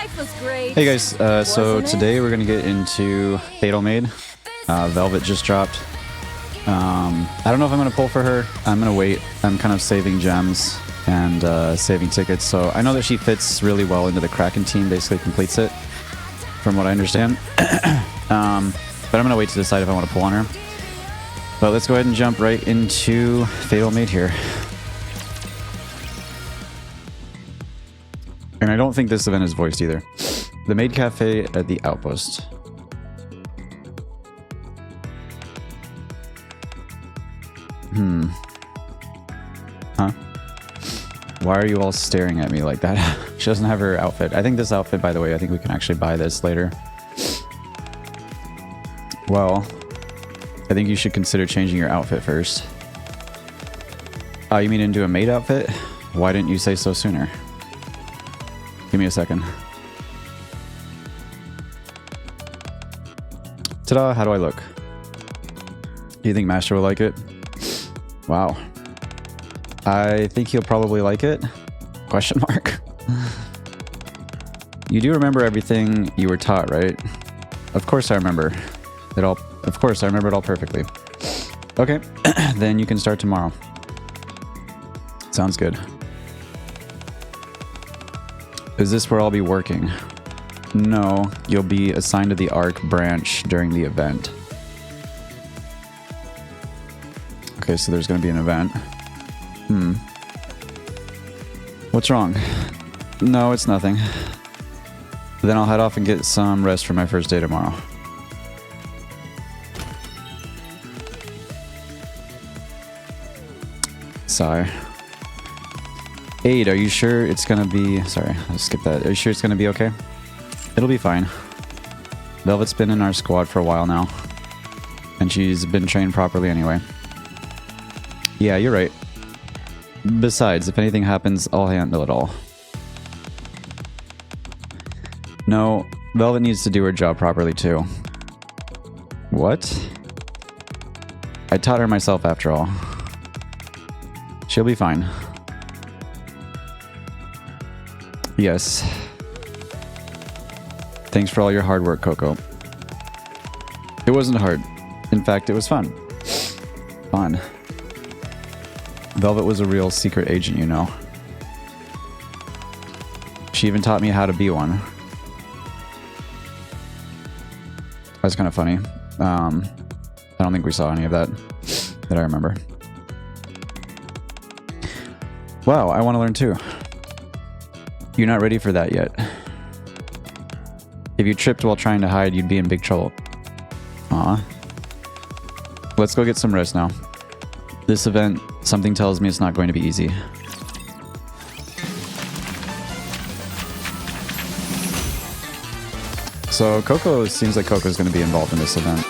Life was great. Hey guys, so today we're gonna get into Fatal Maid. Velvet just dropped. I don't know if I'm gonna pull for her. I'm gonna wait. I'm kind of saving gems and saving tickets. So I know that she fits really well into the Kraken team, basically completes it, from what I understand. But I'm gonna wait to decide if I want to pull on her. But let's go ahead and jump right into Fatal Maid here. And I don't think this event is voiced either. The Maid Cafe at the Outpost. Huh? Why are you all staring at me like that? She doesn't have her outfit. I think this outfit, by the way, I think we can actually buy this later. Well, I think you should consider changing your outfit first. Oh, you mean into a maid outfit? Why didn't you say so sooner? Give me a second. Ta-da, how do I look? Do you think Master will like it? Wow. I think he'll probably like it. Question mark. You do remember everything you were taught, right? Of course I remember it all. Of course I remember it all perfectly. Okay, then you can start tomorrow. Sounds good. Is this where I'll be working? No, you'll be assigned to the Arc branch during the event. Okay, so there's going to be an event. What's wrong? No, it's nothing. Then I'll head off and get some rest for my first day tomorrow. Sigh. Aid, are you sure it's gonna be... Sorry, I'll skip that. Are you sure it's gonna be okay? It'll be fine. Velvet's been in our squad for a while now. And she's been trained properly anyway. Yeah, you're right. Besides, if anything happens, I'll handle it all. No, Velvet needs to do her job properly too. What? I taught her myself after all. She'll be fine. Yes. Thanks for all your hard work, Coco. It wasn't hard. In fact, it was fun. Fun. Velvet was a real secret agent, you know. She even taught me how to be one. That's kind of funny. I don't think we saw any of that I remember. Wow, I want to learn too. You're not ready for that yet. If you tripped while trying to hide, you'd be in big trouble. Aw. Let's go get some rest now. This event, something tells me it's not going to be easy. So Coco, seems like Coco's going to be involved in this event.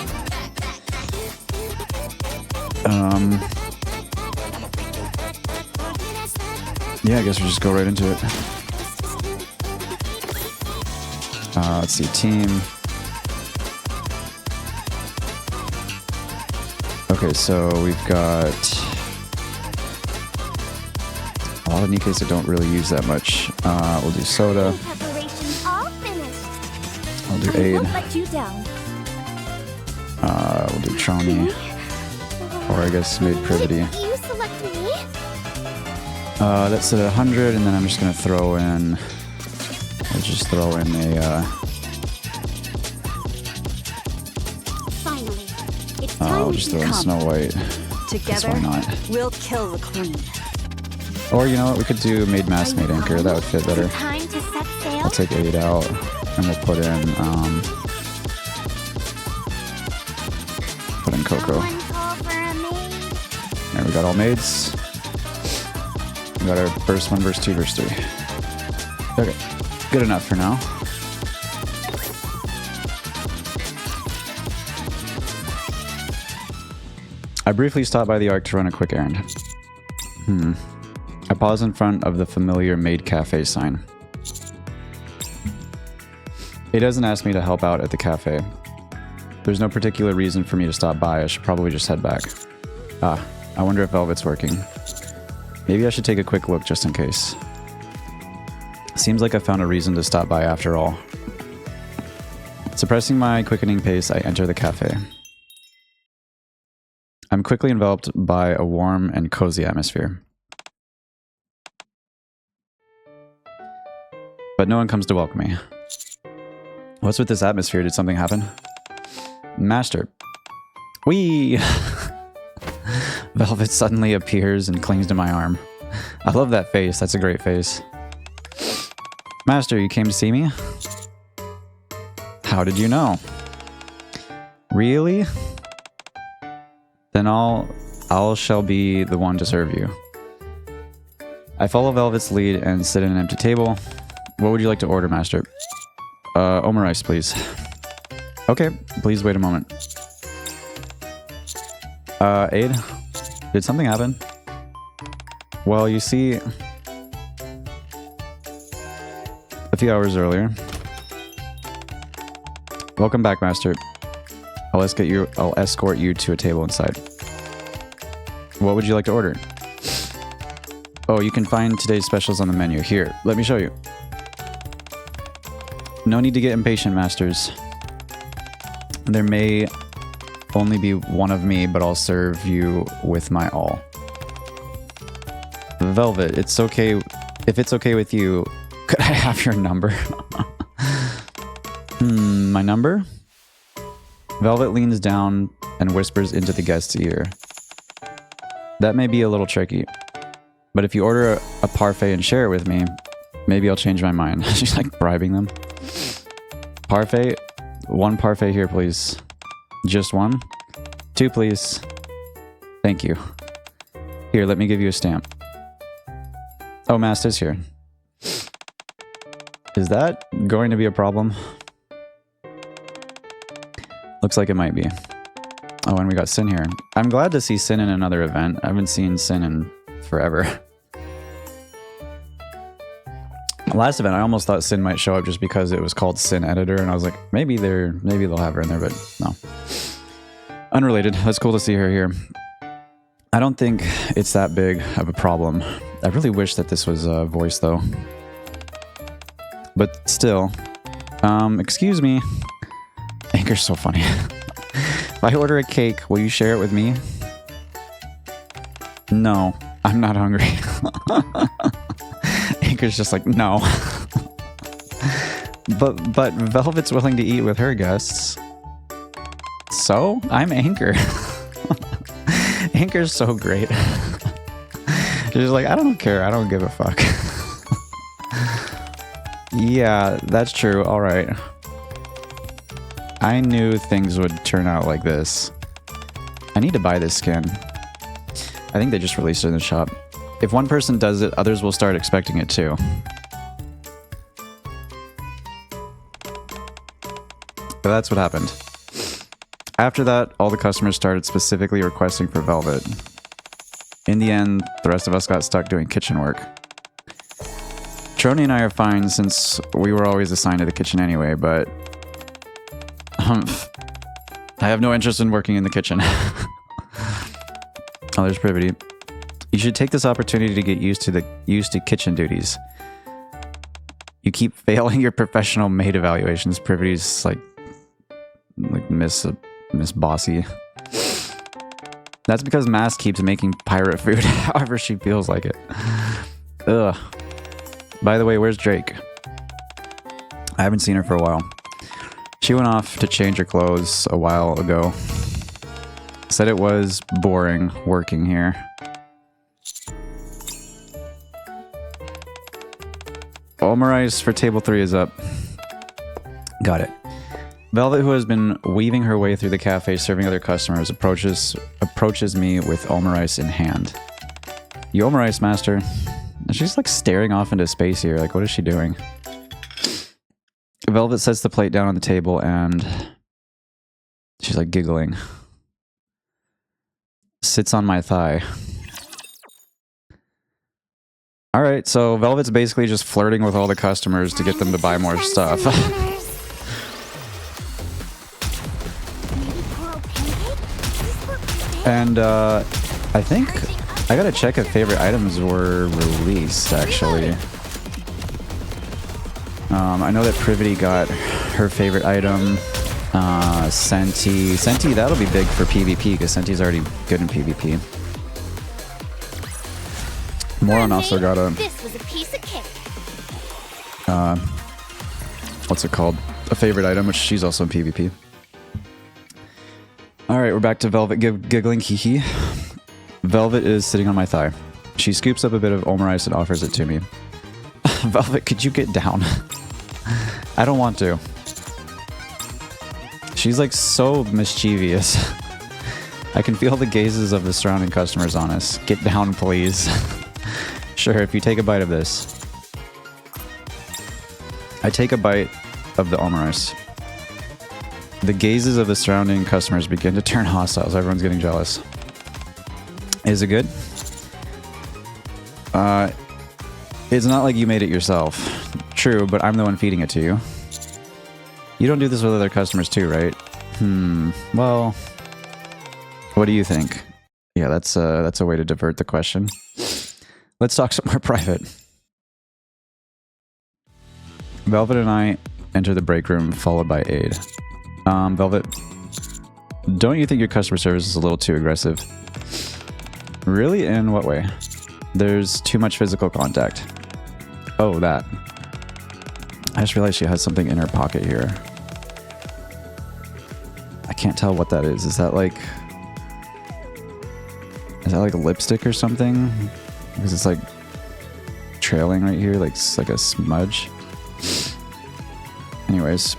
Yeah, I guess we'll just go right into it. Let's see, team. Okay, so we've got a lot of Nikkes that don't really use that much. We'll do soda. I'll do aid. We'll do Trony. Or I guess made privity. That's at 100, and then I'm just gonna throw in. I'll just throw in a. I'll just throw in Snow White. Together, why not? We'll kill the queen. Or you know what? We could do Maid Mask, Maid Anchor. That would fit better. I'll take 8 out, and we'll put in Coco. There, we got all maids. We got our verse 1, verse 2, verse 3. Okay, good enough for now. I briefly stopped by the Arc to run a quick errand. I pause in front of the familiar Maid Cafe sign. It doesn't ask me to help out at the cafe. There's no particular reason for me to stop by. I should probably just head back. Ah, I wonder if Velvet's working. Maybe I should take a quick look just in case. Seems like I found a reason to stop by after all. Suppressing my quickening pace, I enter the cafe. I'm quickly enveloped by a warm and cozy atmosphere. But no one comes to welcome me. What's with this atmosphere? Did something happen? Master. Whee! Velvet suddenly appears and clings to my arm. I love that face. That's a great face. Master, you came to see me? How did you know? Really? Then I'll shall be the one to serve you. I follow Velvet's lead and sit at an empty table. What would you like to order, Master? Omurice, please. Okay, please wait a moment. Aid? Did something happen? Well, you see, a few hours earlier. Welcome back, Master. I'll escort you to a table inside. What would you like to order? Oh, you can find today's specials on the menu. Here, let me show you. No need to get impatient, Masters. There may only be one of me, but I'll serve you with my all. Velvet, it's okay. If it's okay with you, could I have your number? My number? Velvet leans down and whispers into the guest's ear. That may be a little tricky, but if you order a parfait and share it with me, maybe I'll change my mind. She's like bribing them. Parfait? One parfait here, please. Just one? 2, please. Thank you. Here, let me give you a stamp. Oh, Master's here. Is that going to be a problem? Looks like it might be. Oh, and we got Sin here. I'm glad to see Sin in another event. I haven't seen Sin in forever. Last event, I almost thought Sin might show up just because it was called Sin Editor, and I was like, maybe they'll have her in there, but no. Unrelated. That's cool to see her here. I don't think it's that big of a problem. I really wish that this was a voice, though. But still. Excuse me. Anchor's so funny. If I order a cake, will you share it with me? No, I'm not hungry. Anchor's just like, no. But Velvet's willing to eat with her guests. So, I'm Anchor. Anchor's so great. She's like, I don't care. I don't give a fuck. Yeah, that's true. All right. I knew things would turn out like this. I need to buy this skin. I think they just released it in the shop. If one person does it, others will start expecting it too. But that's what happened. After that, all the customers started specifically requesting for Velvet. In the end, the rest of us got stuck doing kitchen work. Trony and I are fine since we were always assigned to the kitchen anyway, but I have no interest in working in the kitchen. Oh, there's Privity. You should take this opportunity to get used to kitchen duties. You keep failing your professional maid evaluations. Privity's like Miss Bossy. That's because Mask keeps making pirate food however she feels like it. Ugh. By the way, where's Drake? I haven't seen her for a while. She went off to change her clothes a while ago. Said it was boring working here. Omurice for table 3 is up. Got it. Velvet, who has been weaving her way through the cafe serving other customers, approaches me with omurice in hand. You omurice, master. And she's like staring off into space here. Like, what is she doing? Velvet sets the plate down on the table and she's like giggling. Sits on my thigh. Alright, so Velvet's basically just flirting with all the customers to get them to buy more stuff. And I think I gotta check if favorite items were released, actually. I know that Privity got her favorite item. Senti, that'll be big for PvP because Senti's already good in PvP. Moron also got a... This was a piece of cake. what's it called? A favorite item, which she's also in PvP. Alright, we're back to Velvet giggling, hee hee. Velvet is sitting on my thigh. She scoops up a bit of omurice and offers it to me. Velvet, could you get down? I don't want to. She's like so mischievous. I can feel the gazes of the surrounding customers on us. Get down, please. Sure, if you take a bite of this. I take a bite of the omurice. The gazes of the surrounding customers begin to turn hostile. Everyone's getting jealous. Is it good? It's not like you made it yourself. True, but I'm the one feeding it to you. You don't do this with other customers too, right? Well, what do you think? Yeah, that's a way to divert the question. Let's talk somewhere private. Velvet and I enter the break room, followed by Aid. Velvet, don't you think your customer service is a little too aggressive? Really? In what way? There's too much physical contact. Oh, that. I just realized she has something in her pocket here. I can't tell what that is. Is that like lipstick or something? Because it's like trailing right here, like it's like a smudge. Anyways,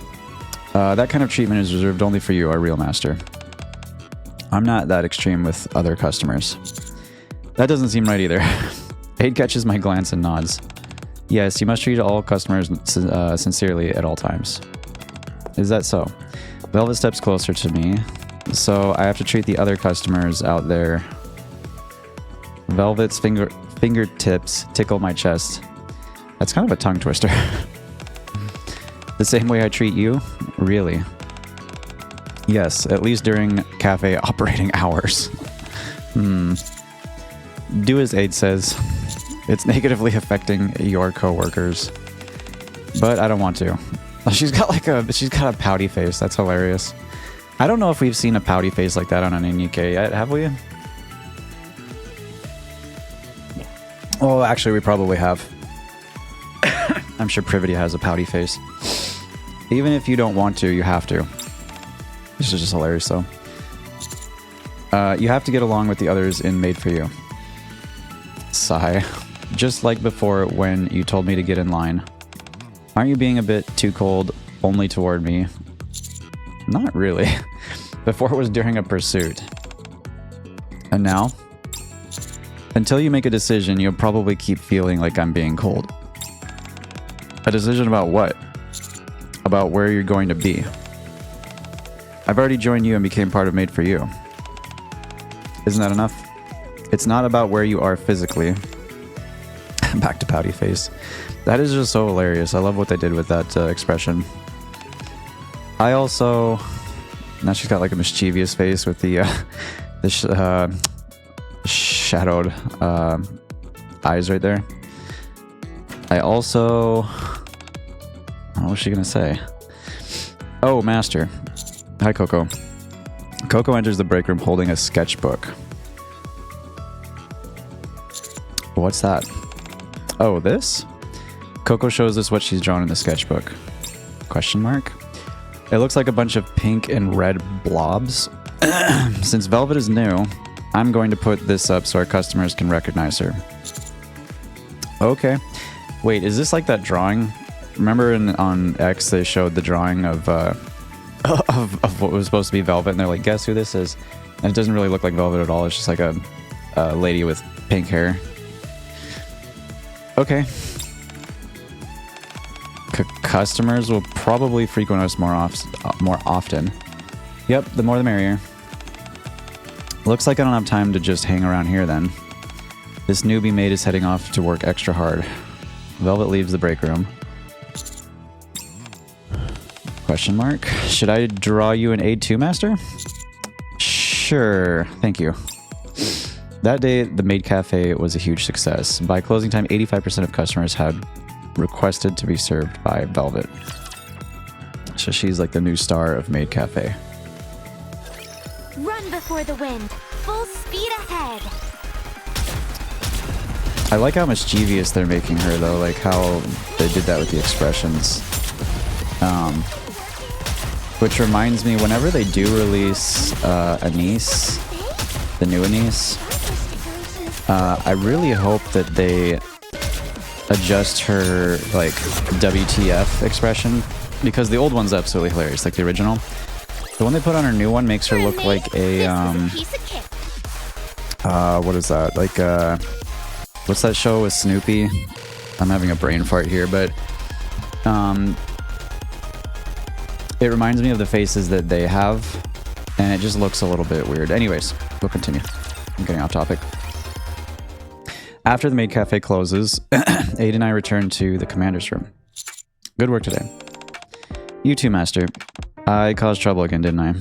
that kind of treatment is reserved only for you, our real master. I'm not that extreme with other customers. That doesn't seem right either. Aid catches my glance and nods. Yes, you must treat all customers sincerely at all times. Is that so? Velvet steps closer to me, so I have to treat the other customers out there. Velvet's fingertips tickle my chest. That's kind of a tongue twister. The same way I treat you? Really? Yes, at least during cafe operating hours. Do as Aid says. It's negatively affecting your coworkers. But I don't want to. She's got a pouty face. That's hilarious. I don't know if we've seen a pouty face like that on an Nikke yet, have we? Oh, actually, we probably have. I'm sure Privity has a pouty face. Even if you don't want to, you have to. This is just hilarious, though. You have to get along with the others in Made for You. Sigh. Just like before when you told me to get in line. Aren't you being a bit too cold only toward me? Not really. Before it was during a pursuit. And now? Until you make a decision, you'll probably keep feeling like I'm being cold. A decision about what? About where you're going to be. I've already joined you and became part of Made for You. Isn't that enough? It's not about where you are physically. Back to pouty face. That is just so hilarious. I love what they did with that expression. I also... Now she's got like a mischievous face with the shadowed eyes right there. I also... What was she gonna say? Oh, Master. Hi, Coco. Coco enters the break room holding a sketchbook. What's that? Oh, this? Coco shows us what she's drawn in the sketchbook. Question mark? It looks like a bunch of pink and red blobs. Since Velvet is new, I'm going to put this up so our customers can recognize her. Okay. Wait, is this like that drawing? Remember on X they showed the drawing of what was supposed to be Velvet, and they're like, guess who this is? And it doesn't really look like Velvet at all. It's just like a lady with pink hair. Okay. Customers will probably frequent us more often. Yep, the more the merrier. Looks like I don't have time to just hang around here then. This newbie maid is heading off to work extra hard. Velvet leaves the break room. Question mark. Should I draw you an aid too, Master? Sure, thank you. That day, the Maid Cafe was a huge success. By closing time, 85% of customers had requested to be served by Velvet. So she's like the new star of Maid Cafe. Run before the wind. Full speed ahead. I like how mischievous they're making her though, like how they did that with the expressions. Which reminds me, whenever they do release Anise, the new Anise, I really hope that they adjust her like WTF expression, because the old one's absolutely hilarious, like the original. The one they put on her new one makes her look like a what is that? Like what's that show with Snoopy? I'm having a brain fart here, but it reminds me of the faces that they have, and it just looks a little bit weird. Anyways, we'll continue. I'm getting off topic. After the Maid Cafe closes, Aid and I return to the commander's room. Good work today. You too, Master. I caused trouble again, didn't I?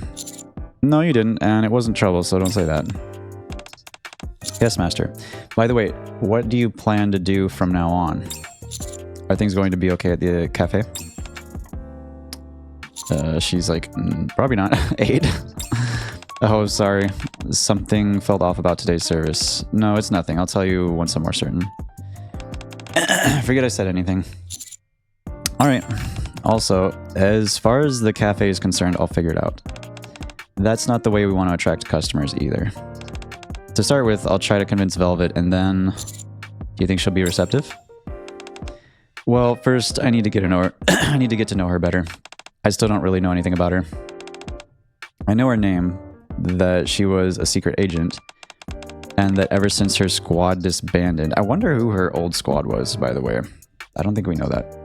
No, you didn't, and it wasn't trouble, so don't say that. Yes, Master. By the way, what do you plan to do from now on? Are things going to be okay at the cafe? She's like, probably not. Aid? Oh, sorry. Something felt off about today's service. No, it's nothing. I'll tell you once I'm more certain. Forget I said anything. Alright. Also, as far as the cafe is concerned, I'll figure it out. That's not the way we want to attract customers either. To start with, I'll try to convince Velvet, and then... Do you think she'll be receptive? Well, first, I need to get to know her. I need to get to know her better. I still don't really know anything about her. I know her name, that she was a secret agent, and that ever since her squad disbanded... I wonder who her old squad was, by the way. I don't think we know that.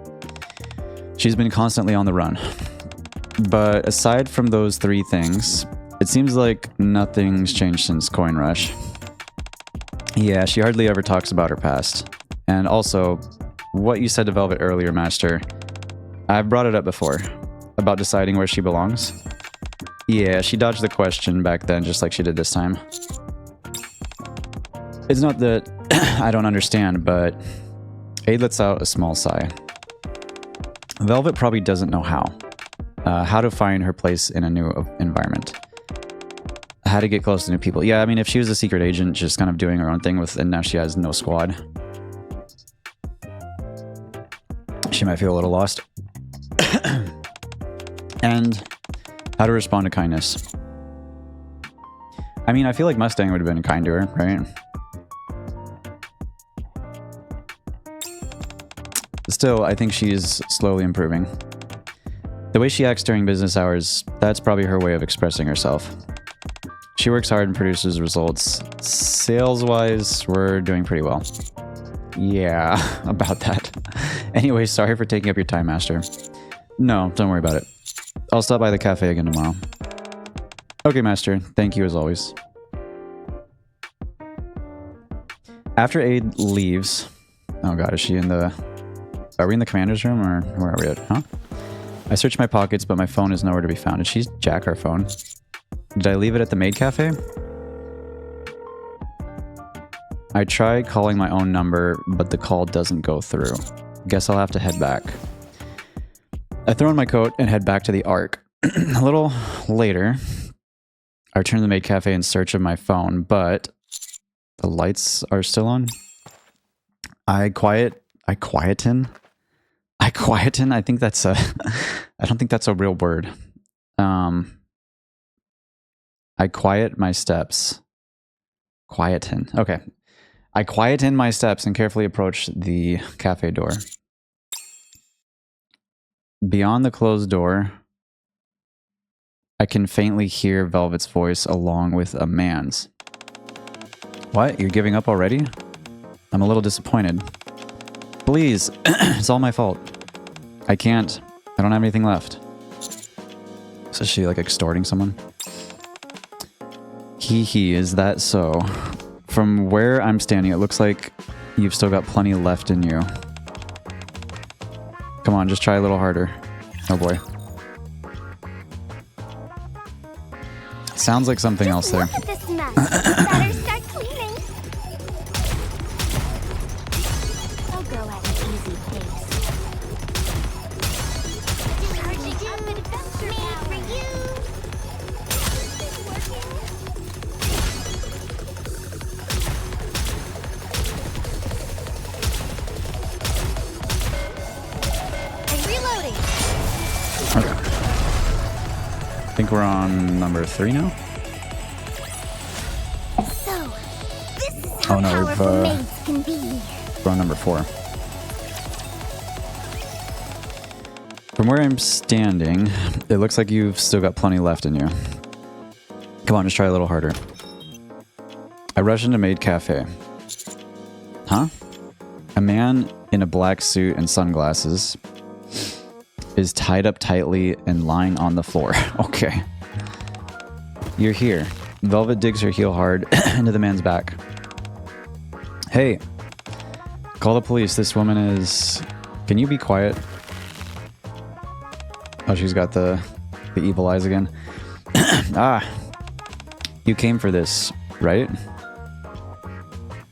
She's been constantly on the run. But aside from those three things, it seems like nothing's changed since Coin Rush. Yeah, she hardly ever talks about her past. And also, what you said to Velvet earlier, Master, I've brought it up before, about deciding where she belongs. Yeah, she dodged the question back then just like she did this time. It's not that I don't understand, but Aid lets out a small sigh. Velvet probably doesn't know how to find her place in a new environment. How to get close to new people. Yeah, I mean, if she was a secret agent, just kind of doing her own thing with, and now she has no squad, she might feel a little lost. And how to respond to kindness. I mean, I feel like Mustang would have been kind to her, right? Still, I think she's slowly improving. The way she acts during business hours, that's probably her way of expressing herself. She works hard and produces results. Sales-wise, we're doing pretty well. Yeah, about that. Anyway, sorry for taking up your time, Master. No, don't worry about it. I'll stop by the cafe again tomorrow. Okay, Master. Thank you as always. After Aid leaves... Oh god, is she in the... Are we in the commander's room, or where are we at? Huh? I searched my pockets, but my phone is nowhere to be found. Did she jack our phone? Did I leave it at the Maid Cafe? I tried calling my own number, but the call doesn't go through. Guess I'll have to head back. I throw on my coat and head back to the Ark. A little later, I return to the Maid Cafe in search of my phone, but the lights are still on. I quieten. I think that's a... I don't think that's a real word. I quiet my steps. Quieten. Okay. I quieten my steps and carefully approach the cafe door. Beyond the closed door, I can faintly hear Velvet's voice along with a man's. What? You're giving up already? I'm a little disappointed. Please, it's all my fault. I can't. I don't have anything left. So is she like extorting someone? Hee, is that so? From where I'm standing, it looks like you've still got plenty left in you. Come on, just try a little harder. Oh boy. Sounds like something else there. Look at this mess. Better start cleaning. I'll go at an easy pace. think we're on number 3 now. So, this is how Oh, no, powerful we've, maids can be. We're on number 4. From where I'm standing, it looks like you've still got plenty left in you. Come on, just try a little harder. I rush into Maid Cafe. Huh? A man in a black suit and sunglasses is tied up tightly and lying on the floor. Okay. You're here. Velvet digs her heel hard into the man's back. Hey. Call the police. This woman is... Can you be quiet? Oh, she's got the evil eyes again. Ah. You came for this, right?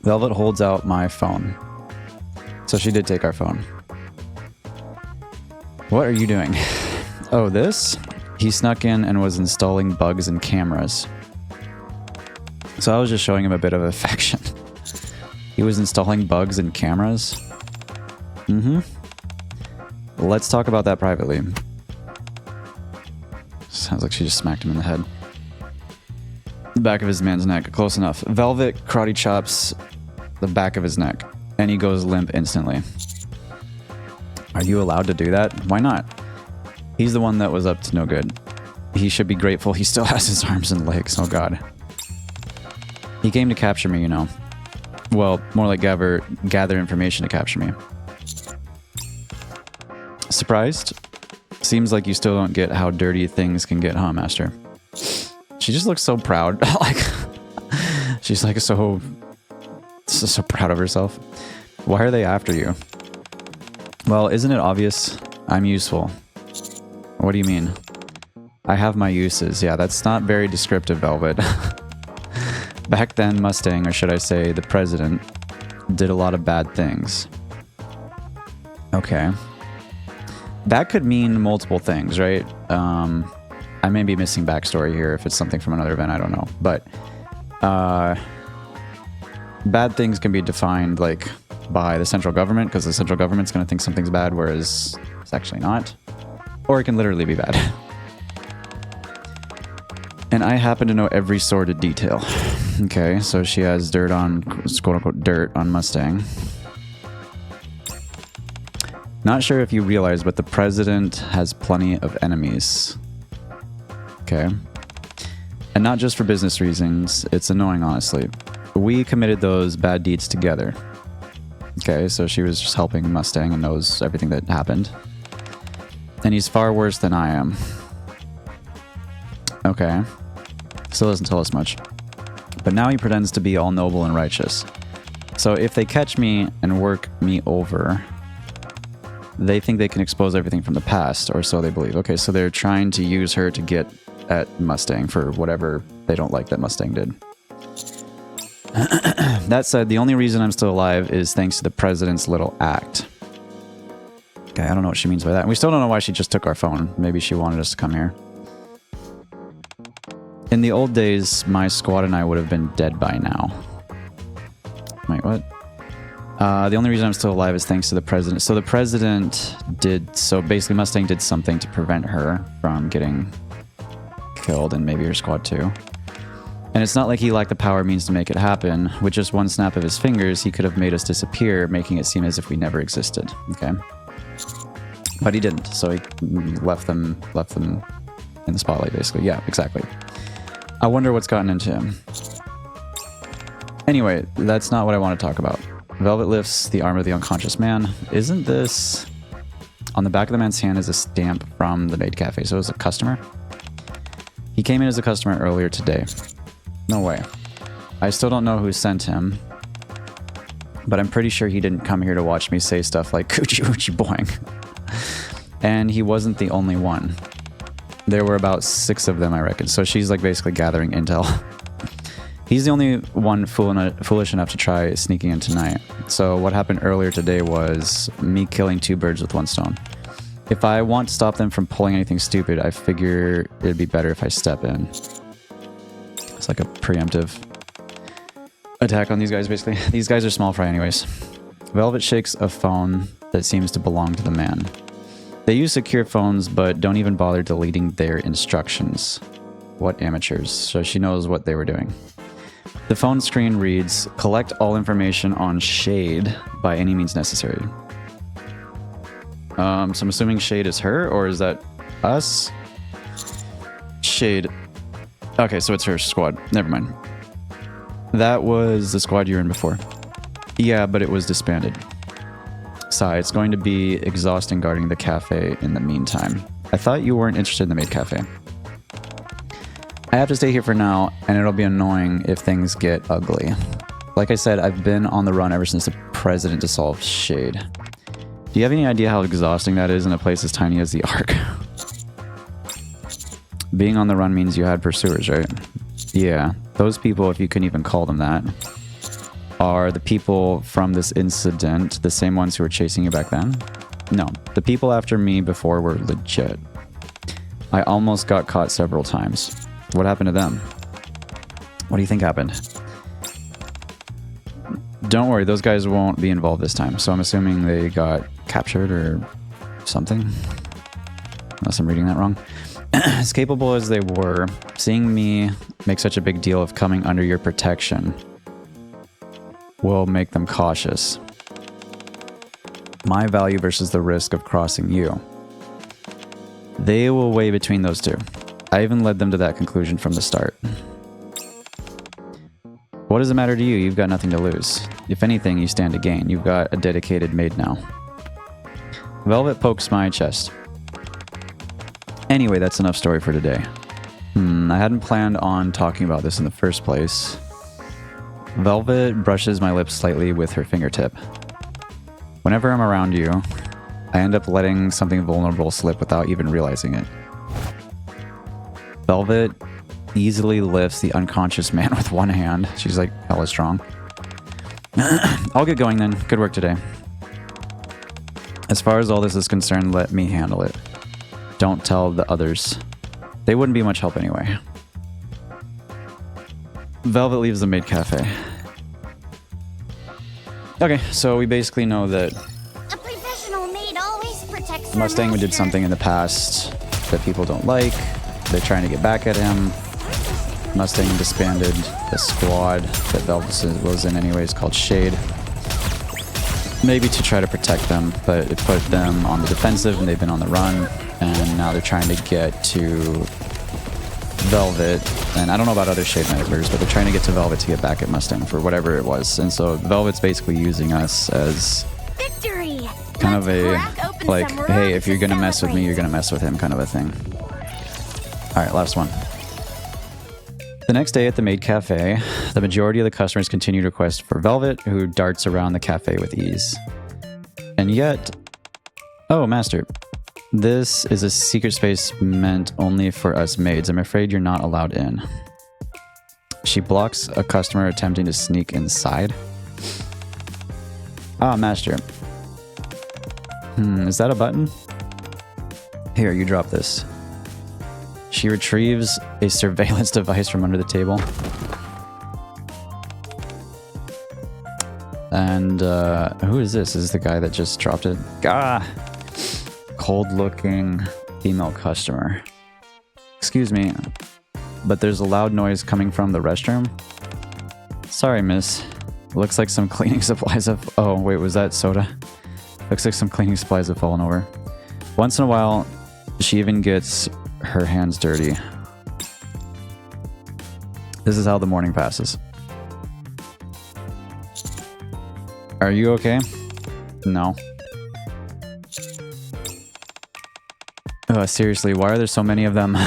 Velvet holds out my phone. So she did take our phone. What are you doing? Oh, this? He snuck in and was installing bugs and cameras. So I was just showing him a bit of affection. He was installing bugs and cameras? Mm-hmm. Let's talk about that privately. Sounds like she just smacked him in the head. The back of his man's neck. Close enough. Velvet karate chops the back of his neck, and he goes limp instantly. Are you allowed to do that? Why not? He's the one that was up to no good. He should be grateful he still has his arms and legs. Oh god. He came to capture me, you know. Well, more like gather information to capture me. Surprised? Seems like you still don't get how dirty things can get, huh, Master? She just looks so proud. Like, she's like so proud of herself. Why are they after you? Well, isn't it obvious? I'm useful. What do you mean? I have my uses. Yeah, that's not very descriptive, Velvet. Back then, Mustang, or should I say the president, did a lot of bad things. Okay. That could mean multiple things, right? I may be missing backstory here if it's something from another event, I don't know. But bad things can be defined like by the central government, because the central government's going to think something's bad, whereas it's actually not. Or it can literally be bad. And I happen to know every sordid detail. Okay, so she has dirt on, quote-unquote, dirt on Mustang. Not sure if you realize, but the president has plenty of enemies. Okay. And not just for business reasons. It's annoying, honestly. We committed those bad deeds together. Okay, so she was just helping Mustang and knows everything that happened. And he's far worse than I am. Okay. Still doesn't tell us much. But now he pretends to be all noble and righteous. So if they catch me and work me over, they think they can expose everything from the past, or so they believe. Okay, so they're trying to use her to get at Mustang for whatever they don't like that Mustang did. That said, the only reason I'm still alive is thanks to the president's little act. Okay, I don't know what she means by that. And we still don't know why she just took our phone. Maybe she wanted us to come here. In the old days, my squad and I would have been dead by now. Wait, what? The only reason I'm still alive is thanks to the president. So the president did... So basically Mustang did something to prevent her from getting killed, and maybe her squad too. And it's not like he lacked the power means to make it happen. With just one snap of his fingers, he could have made us disappear, making it seem as if we never existed. Okay? But he didn't, so he left them in the spotlight, basically. Yeah, exactly. I wonder what's gotten into him. Anyway, that's not what I want to talk about. Velvet lifts the arm of the unconscious man. Isn't this... On the back of the man's hand is a stamp from the Maid Cafe, so it was a customer? He came in as a customer earlier today. No way. I still don't know who sent him, but I'm pretty sure he didn't come here to watch me say stuff like coochie woochie boing. And he wasn't the only one. There were about 6 of them, I reckon. So she's like basically gathering intel. He's the only one foolish enough to try sneaking in tonight. So what happened earlier today was me killing 2 birds with 1 stone. If I want to stop them from pulling anything stupid, I figure it'd be better if I step in. It's like a preemptive attack on these guys, basically. These guys are small fry anyways. Velvet shakes a phone that seems to belong to the man. They use secure phones, but don't even bother deleting their instructions. What amateurs? So she knows what they were doing. The phone screen reads, collect all information on Shade by any means necessary. So I'm assuming Shade is her, or is that us? Shade. Okay, so it's her squad. Never mind. That was the squad you were in before. Yeah, but it was disbanded. Sigh, it's going to be exhausting guarding the cafe in the meantime. I thought you weren't interested in the maid cafe. I have to stay here for now, and it'll be annoying if things get ugly. Like I said, I've been on the run ever since the president dissolved Shade. Do you have any idea how exhausting that is in a place as tiny as the Ark? Being on the run means you had pursuers, right? Yeah, those people, if you can even call them that, are the people from this incident, the same ones who were chasing you back then? No, the people after me before were legit. I almost got caught several times. What happened to them? What do you think happened? Don't worry, those guys won't be involved this time, so I'm assuming they got captured or something. Unless I'm reading that wrong. As capable as they were, seeing me make such a big deal of coming under your protection will make them cautious. My value versus the risk of crossing you. They will weigh between those two. I even led them to that conclusion from the start. What does it matter to you? You've got nothing to lose. If anything, you stand to gain. You've got a dedicated maid now. Velvet pokes my chest. Anyway, that's enough story for today. I hadn't planned on talking about this in the first place. Velvet brushes my lips slightly with her fingertip. Whenever I'm around you, I end up letting something vulnerable slip without even realizing it. Velvet easily lifts the unconscious man with one hand. She's like hella strong. I'll get going then. Good work today. As far as all this is concerned, let me handle it. Don't tell the others. They wouldn't be much help anyway. Velvet leaves the maid cafe. Okay, so we basically know that A professional maid always protects Mustang her did master. something in the past that people don't like. They're trying to get back at him. Mustang disbanded the squad that Velvet was in anyways, called Shade. Maybe to try to protect them, but it put them on the defensive and they've been on the run. And now they're trying to get to Velvet. And I don't know about other Shade members, but they're trying to get to Velvet to get back at Mustang for whatever it was. And so Velvet's basically using us as Victory! kind of a, Crack open like, some hey, rum if you're to gonna mess with me, celebrate. you're gonna mess with him kind of a thing. Alright, last one. The next day at the maid cafe, the majority of the customers continue to request for Velvet, who darts around the cafe with ease. And yet... Oh, Master. This is a secret space meant only for us maids. I'm afraid you're not allowed in. She blocks a customer attempting to sneak inside. Ah, Master. Is that a button? Here, you drop this. She retrieves a surveillance device from under the table. And, who is this? Is this the guy that just dropped it? Ah! Cold-looking female customer. Excuse me, but there's a loud noise coming from the restroom. Sorry, miss. Looks like some cleaning supplies have... Oh, wait, was that soda? Looks like some cleaning supplies have fallen over. Once in a while, she even gets her hands dirty. This is how the morning passes. Are you okay? No. Seriously, why are there so many of them?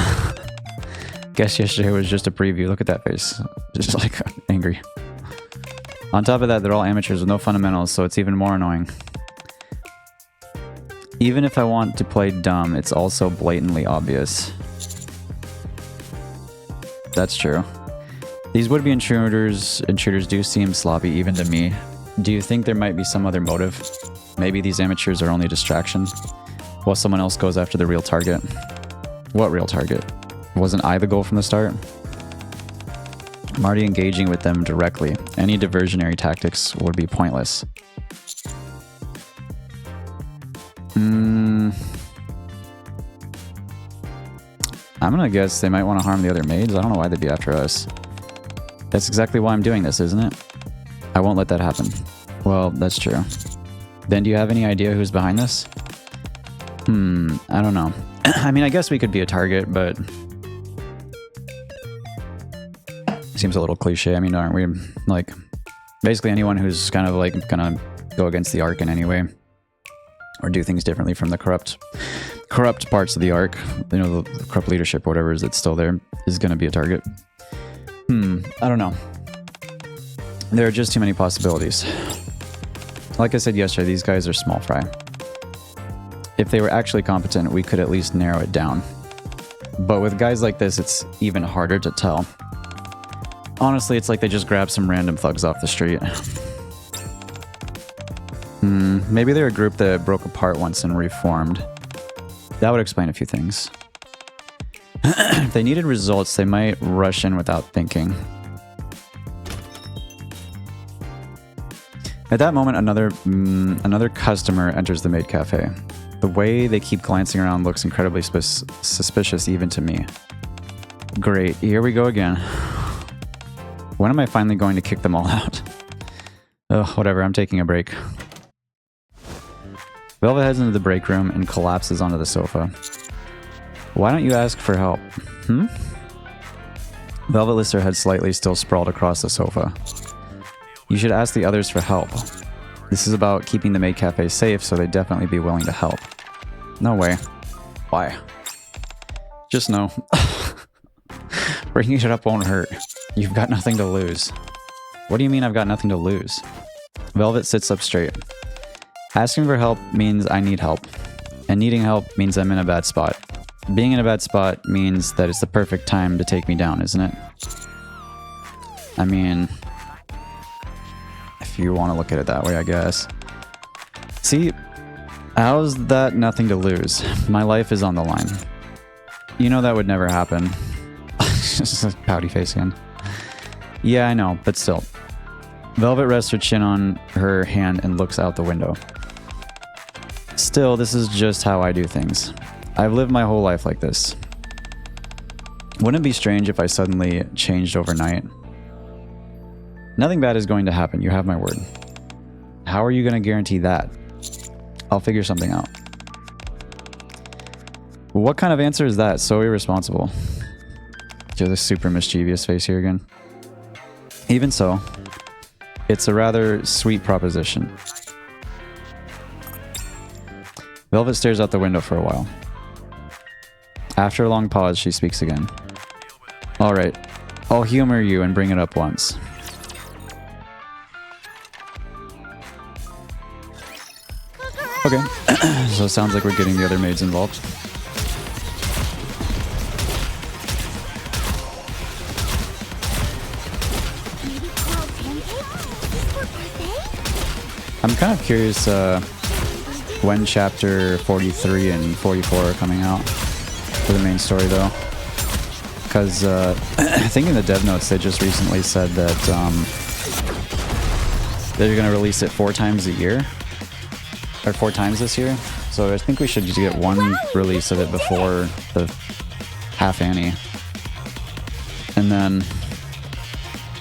Guess yesterday was just a preview. Look at that face. Just like angry. On top of that, they're all amateurs with no fundamentals, so it's even more annoying. Even if I want to play dumb, it's also blatantly obvious. That's true. These would-be intruders do seem sloppy even to me. Do you think there might be some other motive? Maybe these amateurs are only a distraction? While someone else goes after the real target. What real target? Wasn't I the goal from the start? I'm already engaging with them directly. Any diversionary tactics would be pointless. I'm gonna guess they might want to harm the other maids. I don't know why they'd be after us. That's exactly why I'm doing this, isn't it? I won't let that happen. Well, that's true. Then do you have any idea who's behind this? I don't know. I mean, I guess we could be a target, but... seems a little cliche. I mean, aren't we, like... basically anyone who's kind of, like, gonna go against the Ark in any way. Or do things differently from the corrupt parts of the Ark. You know, the corrupt leadership, or whatever is that's still there, is gonna be a target. I don't know. There are just too many possibilities. Like I said yesterday, these guys are small fry. If they were actually competent, we could at least narrow it down. But with guys like this, it's even harder to tell. Honestly, it's like they just grabbed some random thugs off the street. Maybe they're a group that broke apart once and reformed. That would explain a few things. If they needed results, they might rush in without thinking. At that moment, another customer enters the maid cafe. The way they keep glancing around looks incredibly suspicious even to me. Great, here we go again. When am I finally going to kick them all out? Ugh, whatever, I'm taking a break. Velvet heads into the break room and collapses onto the sofa. Why don't you ask for help? Velvet lifts her head slightly, still sprawled across the sofa. You should ask the others for help. This is about keeping the maid cafe safe, so they'd definitely be willing to help. No way. Why? Just no. Bringing it up won't hurt. You've got nothing to lose. What do you mean I've got nothing to lose? Velvet sits up straight. Asking for help means I need help. And needing help means I'm in a bad spot. Being in a bad spot means that it's the perfect time to take me down, isn't it? I mean... if you want to look at it that way, I guess. See, how's that nothing to lose? My life is on the line. You know that would never happen. Just a pouty face again. Yeah, I know, but still. Velvet rests her chin on her hand and looks out the window. Still, this is just how I do things. I've lived my whole life like this. Wouldn't it be strange if I suddenly changed overnight? Nothing bad is going to happen, you have my word. How are you going to guarantee that? I'll figure something out. What kind of answer is that? So irresponsible. Do this super mischievous face here again. Even so, it's a rather sweet proposition. Velvet stares out the window for a while. After a long pause, she speaks again. Alright, I'll humor you and bring it up once. Okay, so it sounds like we're getting the other maids involved. I'm kind of curious when chapter 43 and 44 are coming out for the main story, though. Because I think in the dev notes they just recently said that they're going to release it 4 times a year. Or 4 times this year. So I think we should just get one release of it before the half Annie. And then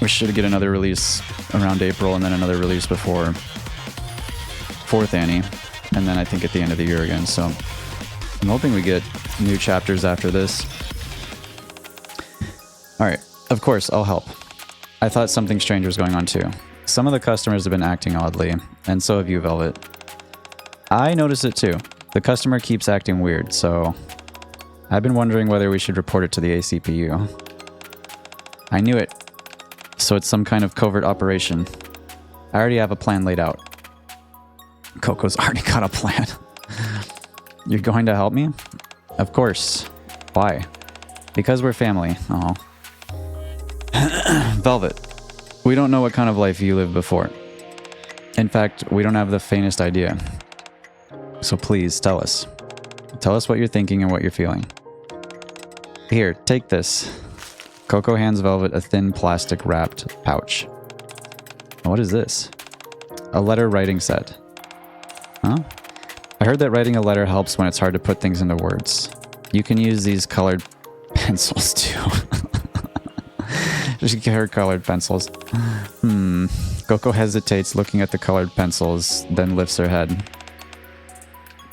we should get another release around April and then another release before 4th Annie. And then I think at the end of the year again. So I'm hoping we get new chapters after this. Alright, of course, I'll help. I thought something strange was going on too. Some of the customers have been acting oddly, and so have you, Velvet. I noticed it too. The customer keeps acting weird, so I've been wondering whether we should report it to the ACPU. I knew it. So it's some kind of covert operation. I already have a plan laid out. Coco's already got a plan. You're going to help me? Of course. Why? Because we're family. Oh. Velvet, we don't know what kind of life you lived before. In fact, we don't have the faintest idea. So please, tell us. Tell us what you're thinking and what you're feeling. Here, take this. Coco hands Velvet a thin plastic wrapped pouch. What is this? A letter writing set. Huh? I heard that writing a letter helps when it's hard to put things into words. You can use these colored Pencils too. Just hair colored pencils. Coco hesitates, looking at the colored pencils, then lifts her head.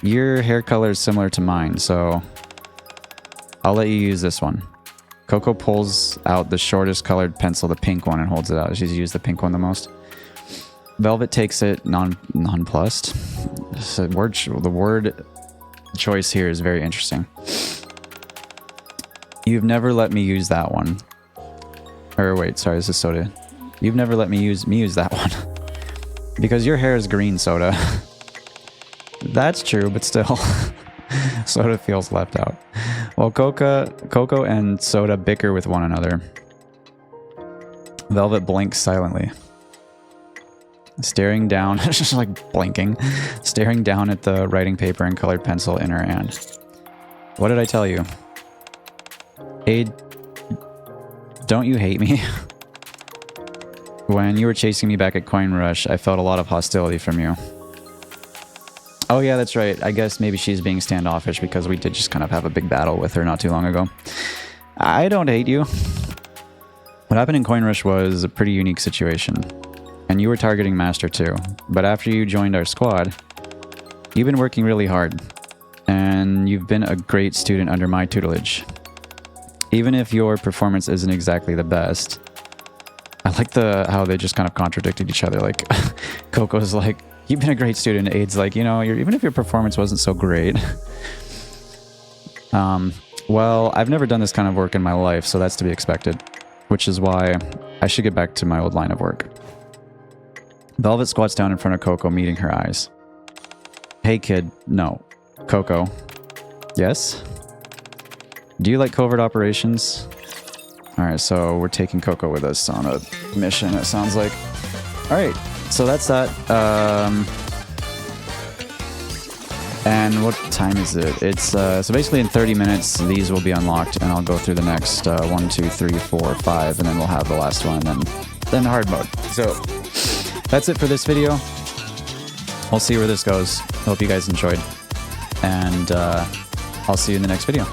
Your hair color is similar to mine, so I'll let you use this one. Coco pulls out the shortest colored pencil, the pink one, and holds it out. She's used the pink one the most. Velvet takes it nonplussed. The word choice here is very interesting. You've never let me use that one. Or wait, sorry, this is Soda. You've never let me use that one. Because your hair is green, Soda. That's true, but still. Soda feels left out. While Coco and Soda bicker with one another, Velvet blinks silently. Staring down, just like blinking, staring down at the writing paper and colored pencil in her hand. What did I tell you? Hey, don't you hate me? When you were chasing me back at Coin Rush, I felt a lot of hostility from you. Oh yeah, that's right. I guess maybe she's being standoffish because we did just kind of have a big battle with her not too long ago. I don't hate you. What happened in Coin Rush was a pretty unique situation. And you were targeting Master too. But after you joined our squad, you've been working really hard. And you've been a great student under my tutelage. Even if your performance isn't exactly the best. I like how they just kind of contradicted each other. Like, Coco's like, you've been a great student. Aid's like, you know, even if your performance wasn't so great. Well, I've never done this kind of work in my life, so that's to be expected. Which is why I should get back to my old line of work. Velvet squats down in front of Coco, meeting her eyes. Hey kid, no. Coco. Yes? Do you like covert operations? Alright, so we're taking Coco with us on a mission, it sounds like. Alright, so that's that. And what time is it? It's so basically in 30 minutes these will be unlocked, and I'll go through the next 1, 2, 3, 4, 5, and then we'll have the last one, and then hard mode. So that's it for this video. We'll see where this goes. Hope you guys enjoyed, and I'll see you in the next video.